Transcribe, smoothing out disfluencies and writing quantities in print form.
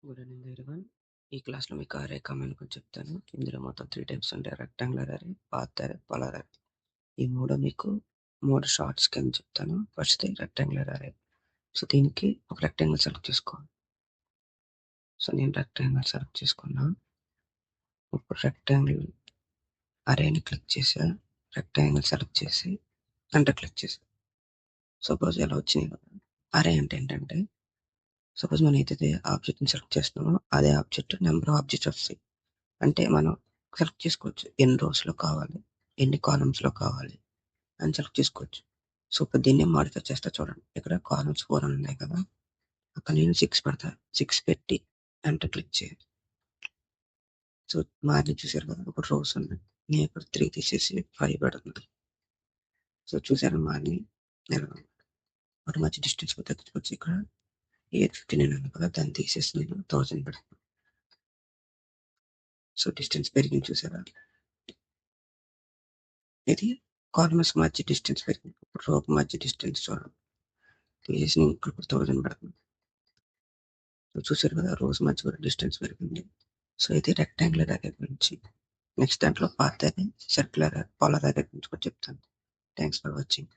Good evening everyone. ఈ క్లాస్‌లో మీకు అర్రే కమాండ్ గురించి చెప్తాను. ఇందులో మొత్తం 3 టైప్స్ ఉంటాయి. Rectangular array, path array, polar array. ఈ 3 మీకు 3 షార్ట్స్ కింద చెప్తాను. ఫస్ట్‌ది రెక్టాంగులర్ అర్రే. సో, దీనికి ఒక రెక్టాంగిల్ సెలెక్ట్ చేసుకోవాలి. సో, నేను రెక్టాంగిల్ సెలెక్ట్ చేసుకున్నా. ఇప్పుడు రెక్టాంగిల్ అర్రేని క్లిక్ చేశా. రెక్టాంగిల్ సెలెక్ట్ చేసి ఎంటర్ క్లిక్ చేశా. సపోజ్ ఇలా వచ్చినాయి కదా! అర్రే అంటే ఏంటంటే, సపోజ్ మనం ఏదైతే ఆబ్జెక్ట్‌ని సెలెక్ట్ చేస్తున్నామో అదే ఆబ్జెక్ట్ నంబర్ ఆఫ్ ఆబ్జెక్ట్స్ వస్తాయి. అంటే మనం సెలెక్ట్ చేసుకోవచ్చు. ఎన్ని రోస్‌లో కావాలి, ఎన్ని కాలమ్స్‌లో కావాలి అని సెలెక్ట్ చేసుకోవచ్చు. సో, ఇప్పుడు దీన్నే మోడిఫై చేస్తా చూడండి. ఇక్కడ కాలమ్స్ 4 అని ఉన్నాయి కదా! అక్కడ నేను 6 పెడతా. 6 పెట్టి ఎంటర్ క్లిక్ చేయాలి. సో, మారినయి చూసారు కదా! ఇప్పుడు రోస్ ఉన్నాయి. నేను ఇక్కడ 3 తీసేసి 5 పెడుతున్నా. సో, చూసారా మారినయి? ఇలా వాటి మధ్య డిస్టెన్స్ కూడా తగ్గించుకోవచ్చు. ఇక్కడ 859 ఉంది కదా! దాన్ని తీసేసి నేను 1000 పెడుతున్నా. సో, డిస్టెన్స్ పెరిగింది చూసారా? ఇది కాలమ్స్ మధ్య డిస్టెన్స్ పెరిగింది. ఇప్పుడు రోకి మధ్య డిస్టెన్స్ చూడండి. తీసేసి నేను ఇక్కడ 1000 పెడుతున్నా. సో, చూసారు కదా! రోస్ మధ్య కూడా డిస్టెన్స్ పెరిగింది. సో, ఇది రెక్టాంగులర్ అర్రే గురించి. నెక్స్ట్ దాంట్లో path array, circular array, polar array గురించి కూడా చెప్తాను. Thanks for watching.